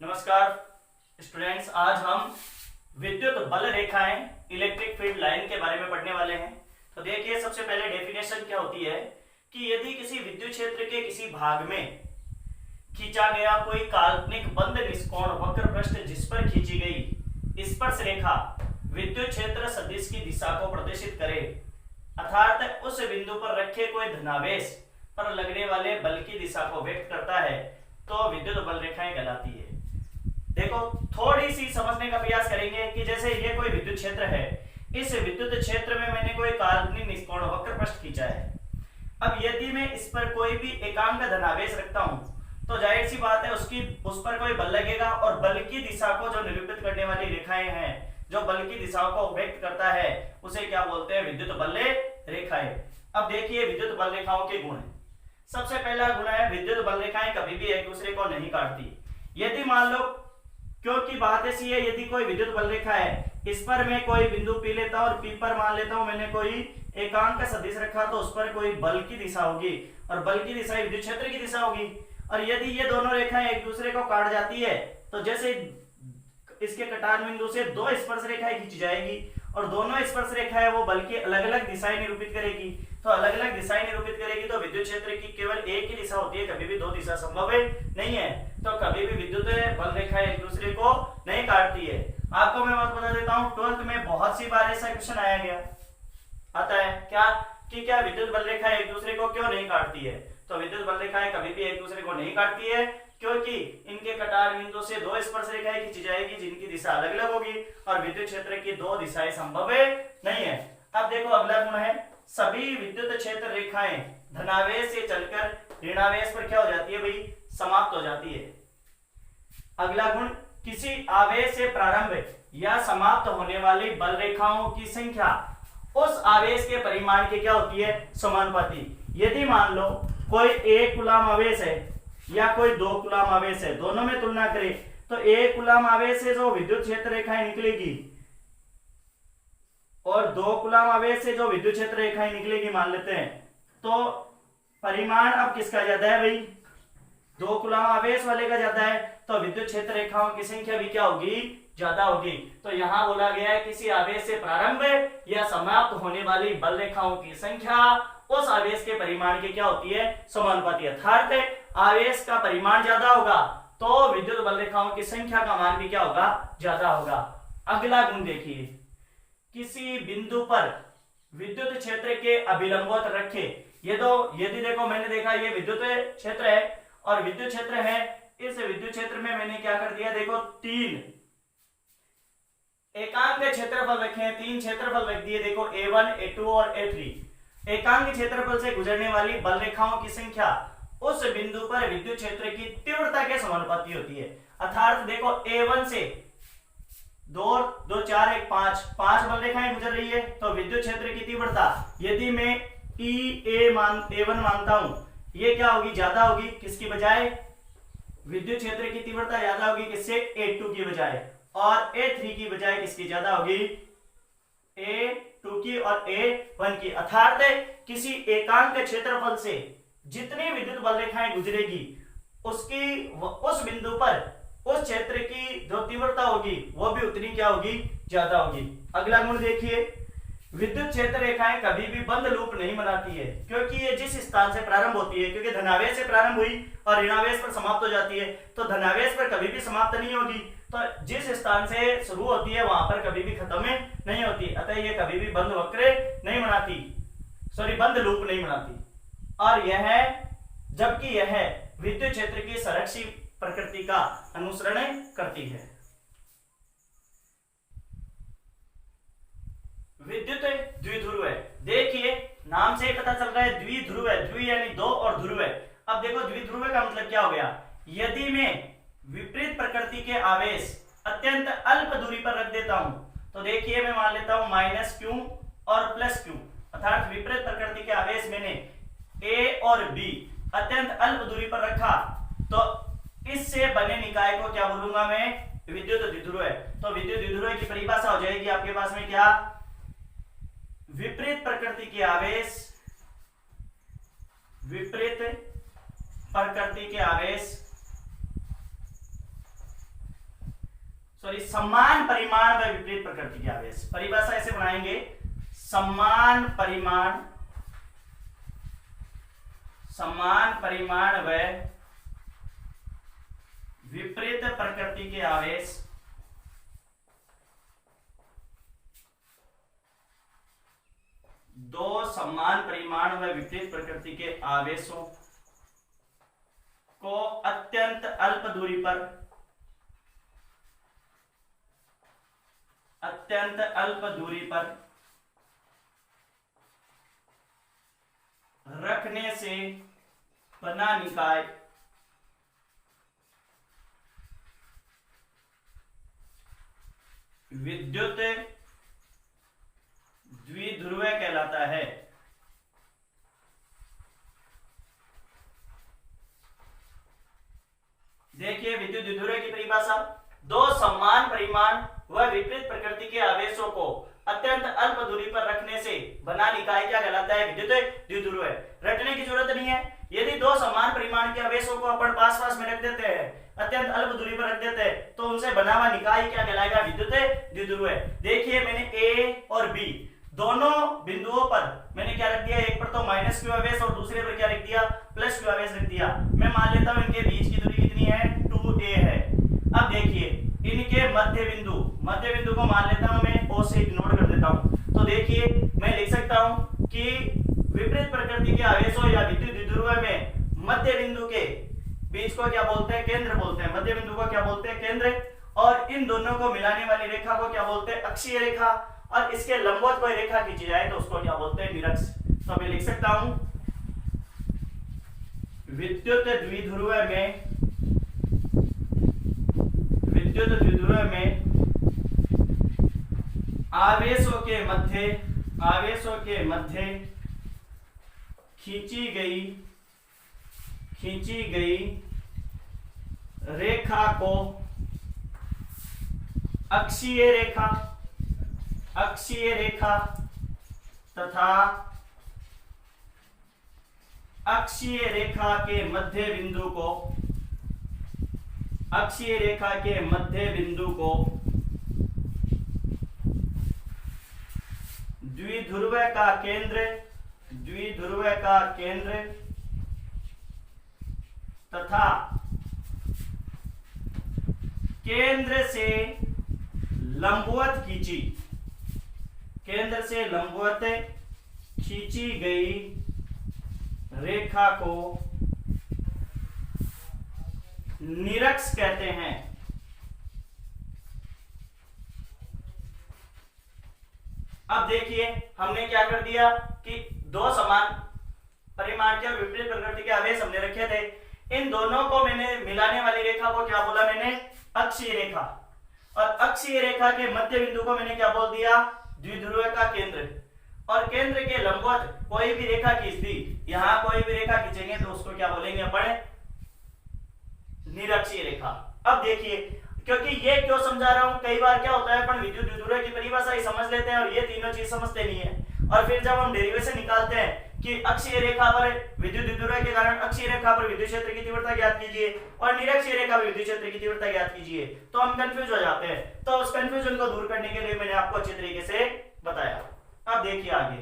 नमस्कार स्टूडेंट्स, आज हम विद्युत बल रेखाएं इलेक्ट्रिक फील्ड लाइन के बारे में पढ़ने वाले हैं। तो देखिए, सबसे पहले डेफिनेशन क्या होती है कि यदि किसी विद्युत क्षेत्र के किसी भाग में खींचा गया कोई काल्पनिक बंद निष्कोण वक्र पृष्ठ जिस पर खींची गई स्पर्श रेखा विद्युत क्षेत्र सदिश की दिशा को प्रदर्शित करे, अर्थात उस बिंदु पर रखे कोई धनावेश पर लगने वाले बल की दिशा को व्यक्त करता है, तो विद्युत बल रेखाएं कहलाती है। देखो, थोड़ी सी समझने का प्रयास करेंगे कि जैसे ये कोई विद्युत क्षेत्र है, इस विद्युत क्षेत्र में मैंने कोई काल्पनिक निष्कोण वक्र पृष्ठ खींचा है। अब यदि मैं इस पर कोई भी एकांक धनावेश रखता हूं, तो जाहिर सी बात है उस पर कोई बल लगेगा और बल की दिशा को जो निरूपित करने वाली रेखाएं हैं, जो बल की दिशाओं को व्यक्त करता है, उसे क्या बोलते हैं? विद्युत बल रेखाएं। अब देखिए विद्युत बल रेखाओं के गुण। सबसे पहला गुण है विद्युत बल रेखाएं कभी भी एक दूसरे को नहीं काटती। यदि मान लो, क्योंकि बात ऐसी है, यदि कोई विद्युत बल रेखा है, इस पर मैं कोई बिंदु पी लेता हूं और पी पर मान लेता हूं मैंने कोई एकांक सदिश रखा, तो उस पर कोई बल की दिशा होगी और बल की दिशा विद्युत क्षेत्र की दिशा होगी। और यदि ये दोनों रेखाएं एक दूसरे को काट जाती है, तो जैसे इसके कटार बिंदु से दो स्पर्श रेखाएं खींची जाएगी और दोनों स्पर्श रेखाएं वो बल की अलग अलग दिशाएं निरूपित करेगी। तो अलग अलग दिशाएं निरूपित करेगी तो विद्युत क्षेत्र की केवल एक ही दिशा होती है, कभी भी दो दिशा संभव नहीं है। तो कभी भी विद्युत बल रेखाएं एक दूसरे को नहीं काटती है। आपको मैं बात बता देता हूं, 12th में बहुत सी बार ऐसा क्वेश्चन आया गया आता है क्या विद्युत बल रेखाएं एक दूसरे को क्यों नहीं काटती है? तो विद्युत बल रेखाएं कभी भी एक दूसरे को नहीं काटती है, क्योंकि इनके कटार बिंदु से दो स्पर्श रेखाएं खींची जाएगी जिनकी दिशा अलग अलग होगी और विद्युत क्षेत्र की दो दिशाएं संभव नहीं है। अब देखो, अगला गुण है सभी विद्युत क्षेत्र रेखाएं धनावेश से चलकर ऋणावेश पर क्या हो जाती है भाई? समाप्त हो जाती है। अगला गुण, किसी आवेश से प्रारंभ या समाप्त होने वाली बल रेखाओं की संख्या उस आवेश के परिमाण की क्या होती है? समानुपाती। यदि मान लो कोई 1 कूलम आवेश है या कोई 2 कूलम आवेश है, दोनों में तुलना करें तो 1 कूलम आवेश से जो विद्युत क्षेत्र रेखाएं निकलेगी और 2 कूलम आवेश से जो विद्युत क्षेत्र रेखाएं निकलेगी मान लेते हैं, तो परिमाण अब किसका ज्यादा है भाई? 2 कूलम आवेश वाले का ज्यादा है, तो विद्युत क्षेत्र रेखाओं की संख्या भी क्या होगी? ज्यादा होगी। तो यहां बोला गया है किसी आवेश से प्रारंभ या समाप्त होने वाली बल रेखाओं की संख्या उस आवेश के परिमाण की क्या होती है? समानुपाती। अर्थात आवेश का परिमाण ज्यादा होगा तो विद्युत बल रेखाओं की संख्या का मान भी क्या होगा? ज्यादा होगा। अगला गुण देखिए, किसी बिंदु पर विद्युत क्षेत्र के अभिलंबवत रखे। ये तो यदि देखो, मैंने देखा ये विद्युत क्षेत्र है और विद्युत क्षेत्र है, इस विद्युत क्षेत्र में मैंने क्या कर दिया? देखो, 3 एकांक क्षेत्रफल रखे हैं, 3 क्षेत्रफल रख दिए। देखो, A1, A2 और A3 एकांक क्षेत्रफल से गुजरने वाली बल रेखाओं की संख्या उस बिंदु पर विद्युत क्षेत्र की तीव्रता के समानुपाती होती है। अर्थात देखो, A1 से 2 2 4 1 5 बल रेखाएं गुजर रही है, तो विद्युत क्षेत्र की तीव्रता यदि मैं A1 मानता हूं, ये क्या होगी? ज्यादा होगी। किसकी बजाय? विद्युत क्षेत्र की तीव्रता ज्यादा होगी किससे? A2 की बजाय। और A3 की बजाय किसकी ज्यादा होगी? A2 की और A1 की। अर्थात किसी एकांक क्षेत्रफल से जितनी विद्युत बल रेखाएं गुजरेगी उस बिंदु पर उस क्षेत्र की जो तीव्रता होगी वो भी उतनी क्या होगी? ज्यादा होगी। अगला गुण देखिए, विद्युत क्षेत्र रेखाएं कभी भी बंद लूप नहीं बनाती है, क्योंकि ये जिस स्थान से प्रारंभ होती है, क्योंकि धनावेश से प्रारंभ हुई और ऋणावेश पर समाप्त हो जाती है, तो धनावेश पर कभी भी समाप्त नहीं होगी। तो जिस स्थान से शुरू होती है वहां पर कभी भी खत्म नहीं होती। अतः ये कभी भी बंद वक्र नहीं बनाती, बंद लूप नहीं बनाती। और जबकि यह विद्युत क्षेत्र की संरक्षित प्रकृति का अनुसरण करती है। विद्युत द्विध्रुव है। देखिए, नाम से पता चल रहा है द्विध्रुव है, द्वि यानी 2 और ध्रुव है। अब देखो, द्विध्रुव का मतलब क्या हो गया? यदि मैं विपरीत प्रकृति के आवेश अत्यंत अल्प दूरी पर रख देता हूं, तो देखिए मैं मान लेता हूं -q और +q, अर्थात विपरीत प्रकृति के आवेश मैंने A और B अत्यंत अल्प दूरी पर रखा, तो इससे बने निकाय को क्या बोलूंगा मैं? विद्युत द्विध्रुव है। तो विद्युत द्विध्रुव की परिभाषा हो जाएगी आपके पास में क्या? विपरीत प्रकृति के आवेश, विपरीत प्रकृति के आवेश सॉरी समान परिमाण व विपरीत प्रकृति के आवेश। परिभाषा ऐसे बनाएंगे, समान परिमाण व विपरीत प्रकृति के आवेश दो समान परिमाण व विपरीत प्रकृति के आवेशों को अत्यंत अल्प दूरी पर रखने से बना निकाय विद्युत द्विध्रुव कहलाता है। देखिए विद्युत द्विध्रुव की परिभाषा, दो समान परिमाण व विपरीत प्रकृति के आवेशों को अत्यंत अल्प दूरी पर रखने से बना निकाय क्या कहलाता है? विद्युत द्विध्रुव। रटने की जरूरत नहीं है, यदि दो समान परिमाण के आवेशों को अपन पास में रख देते हैं, अत्यंत अल्प दूरी पर रख देते हैं, तो उनसे बना हुआ निकाय क्या कहलाएगा? विद्युत द्विध्रुव। देखिए मैंने ए और बी दोनों बिंदुओं पर मैंने क्या रख दिया, एक पर तो माइनस क्यू आवेश और दूसरे पर क्या रख दिया, प्लस क्यू आवेश रख दिया। मैं मान लेता हूं इनके बीच की दूरी कितनी है, 2a है। अब देखिए इनके मध्य बिंदु को मान लेता हूं मैं ओ से इग्नोर कर देता हूं। तो देखिए मैं लिख सकता हूं कि विपरीत प्रकृति के आवेशों या विद्युत द्विध्रुव में मध्य बिंदु के बीच को क्या बोलते हैं? केंद्र बोलते हैं। मध्य बिंदु को क्या बोलते हैं? केंद्र। और इन दोनों को मिलाने वाली रेखा को क्या बोलते हैं? अक्षीय रेखा। और इसके लंबवत कोई रेखा खींची जाए तो उसको क्या बोलते हैं? निरक्ष। तो मैं लिख सकता हूं विद्युत द्विध्रुव में आवेशों के मध्य खींची गई रेखा को अक्षीय रेखा तथा अक्षीय रेखा के मध्य बिंदु को द्विध्रुव का केंद्र तथा केंद्र से लंबवत खींची गई रेखा को निरक्ष कहते हैं। अब देखिए हमने क्या कर दिया कि दो समान परिमाण के और विपरीत प्रकृति के आवेश हमने रखे थे, इन दोनों को मैंने मिलाने वाली रेखा को क्या बोला मैंने? अक्षीय रेखा। और अक्षीय रेखा के मध्य बिंदु को मैंने क्या बोल दिया? द्विध्रुव का केंद्र। और केंद्र के लंबवत कोई भी रेखा खींच दी, यहां कोई भी रेखा खींचेंगे तो उसको क्या बोलेंगे अपन? निरक्षीय रेखा। अब देखिए क्योंकि ये क्यों समझा रहा हूं, कई बार क्या होता है अपन विद्युत द्विध्रुव की परिभाषा ही समझ लेते हैं और ये तीनों चीज समझते नहीं है, और फिर जब हम डेरिवेशन निकालते हैं कि अक्षीय रेखा पर विद्युत द्विध्रुव के कारण अक्षीय रेखा पर विद्युत क्षेत्र की तीव्रता ज्ञात कीजिए और निरक्षीय रेखा पर विद्युत क्षेत्र की तीव्रता ज्ञात कीजिए, तो हम कंफ्यूज हो जाते हैं। तो उस कंफ्यूजन को दूर करने के लिए मैंने आपको अच्छी तरीके से बताया। अब देखिए आगे,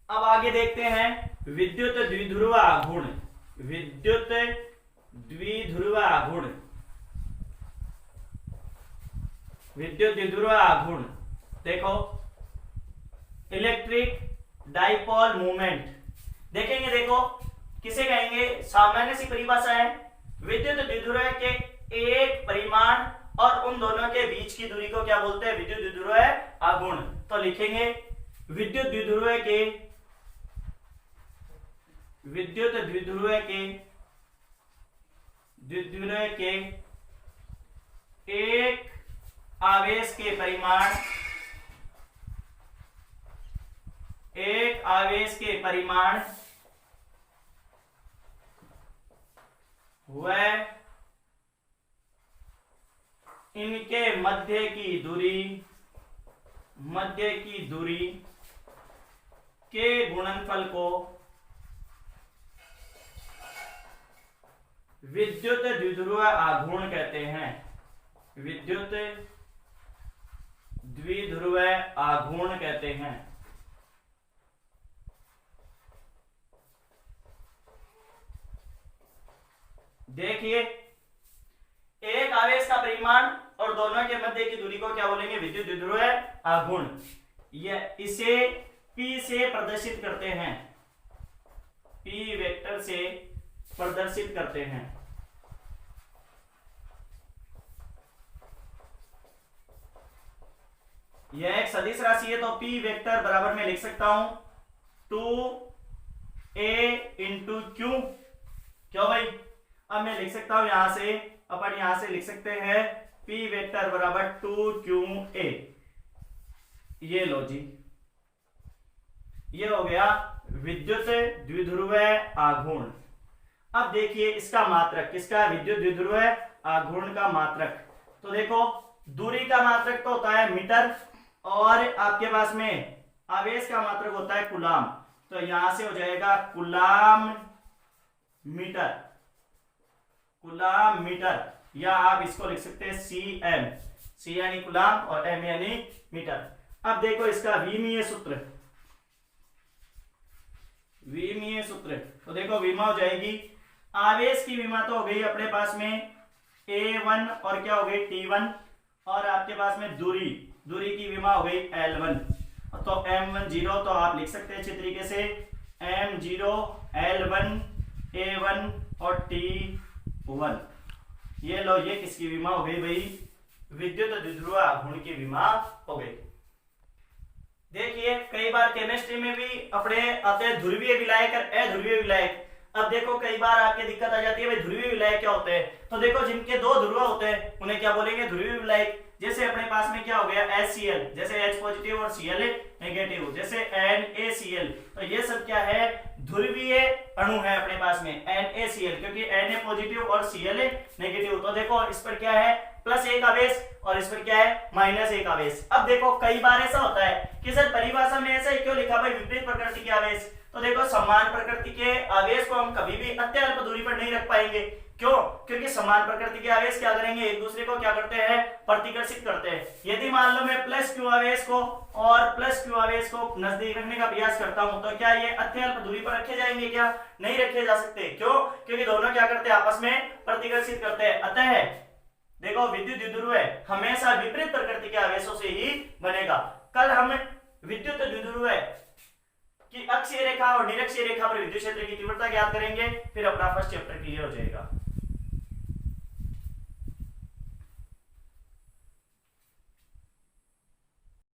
अब आगे देखते हैं विद्युत द्विध्रुव आघूर्ण। विद्युत द्विध्रुव आघूर्ण देखो, इलेक्ट्रिक डाइपोल मूवमेंट देखेंगे। देखो किसे कहेंगे? सामान्य सी परिभाषा है, विद्युत द्विध्रुव के एक परिमाण और उन दोनों के बीच की दूरी को क्या बोलते हैं? विद्युत द्विध्रुव आघूर्ण। तो लिखेंगे विद्युत द्विध्रुव के एक आवेश के परिमाण व इनके मध्य की दूरी के गुणनफल को विद्युत द्विध्रुव आघूर्ण कहते हैं। विद्युत द्विध्रुव आघूर्ण कहते हैं। देखिए, एक आवेश का परिमाण और दोनों के मध्य की दूरी को क्या बोलेंगे? विद्युत द्विध्रुव आघूर्ण। यह इसे P से प्रदर्शित करते हैं, P वेक्टर से प्रदर्शित करते हैं। यह एक सदिश राशि है, तो P वेक्टर बराबर में लिख सकता हूं 2a इंटू क्यू। क्यों भाई? अब मैं लिख सकता हूं यहां से, अपन यहां से लिख सकते हैं P वेक्टर बराबर 2qa। ये लो जी, ये हो गया विद्युत द्विध्रुव आघूर्ण। अब देखिए इसका मात्रक, किसका? विद्युत द्विध्रुव आघूर्ण का मात्रक। तो देखो, दूरी का मात्रक तो होता है मीटर, और आपके पास में आवेश का मात्रक होता है कूलाम। तो यहां से हो जाएगा कूलाम मीटर, कूलाम मीटर, या आप इसको लिख सकते हैं सीएम। सी यानी कूलाम और एम यानी मीटर। अब देखो इसका विमीय सूत्र, विमीय सूत्र। तो देखो विमा हो जाएगी, आवेश की विमा तो हो गई अपने पास में A1 और क्या हो गई T1, और आपके पास में दूरी, दूरी की विमा हो गई L1। तो M10 तो आप लिख सकते हैं अच्छी तरीके से M0 L1 A1 और T1। ये लो, ये किसकी विमा हो गई भाई? विद्युत द्विध्रुव आघूर्ण की विमा हो गई। देखिए, कई बार केमिस्ट्री में भी अपने आते हैं ध्रुवीय विलायक और अध्रुवीय विलायक। अब देखो, कई बार आपके दिक्कत आ जाती है भाई ध्रुवीय विलायक क्या होते हैं। तो देखो, जिनके दो ध्रुव होते हैं उन्हें क्या बोलेंगे? ध्रुवीय विलायक। जैसे अपने पास में क्या हो गया? HCl, जैसे H पॉजिटिव और Cl नेगेटिव, जैसे NaCl। तो ये सब क्या है? ध्रुवीय अणु है अपने पास में NaCl, क्योंकि Na पॉजिटिव और Cl नेगेटिव। तो देखो इस पर क्या है? +1 आवेश, और इस पर क्या है? -1 आवेश। अब देखो, कई बार ऐसा होता है कि सर परिभाषा में ऐसा क्यों लिखा भाई विपरीत प्रकृति के आवेश? तो देखो, समान प्रकृति के आवेश को हम कभी भी अत्यल्प दूरी पर नहीं रख पाएंगे। क्यों? क्योंकि समान प्रकृति के आवेश क्या करेंगे? एक दूसरे को क्या करते हैं? प्रतिकर्षित करते हैं। यदि मान लो मैं +q आवेश को और +q आवेश को नजदीक रखने का प्रयास करता हूं, तो क्या ये अत्यल्प दूरी पर रखे जाएंगे? क्या नहीं रखे जा सकते। क्यों? क्योंकि दोनों क्या करते हैं? आपस में प्रतिकर्षित करते हैं। अतः देखो, विद्युत द्विध्रुव हमेशा विपरीत प्रकृति के आवेशों से ही बनेगा। कल हम विद्युत द्विध्रुव कि अक्षीय रेखा और निरक्षीय रेखा पर विद्युत क्षेत्र की तीव्रता ज्ञात करेंगे, फिर अपना फर्स्ट चैप्टर क्लियर हो जाएगा।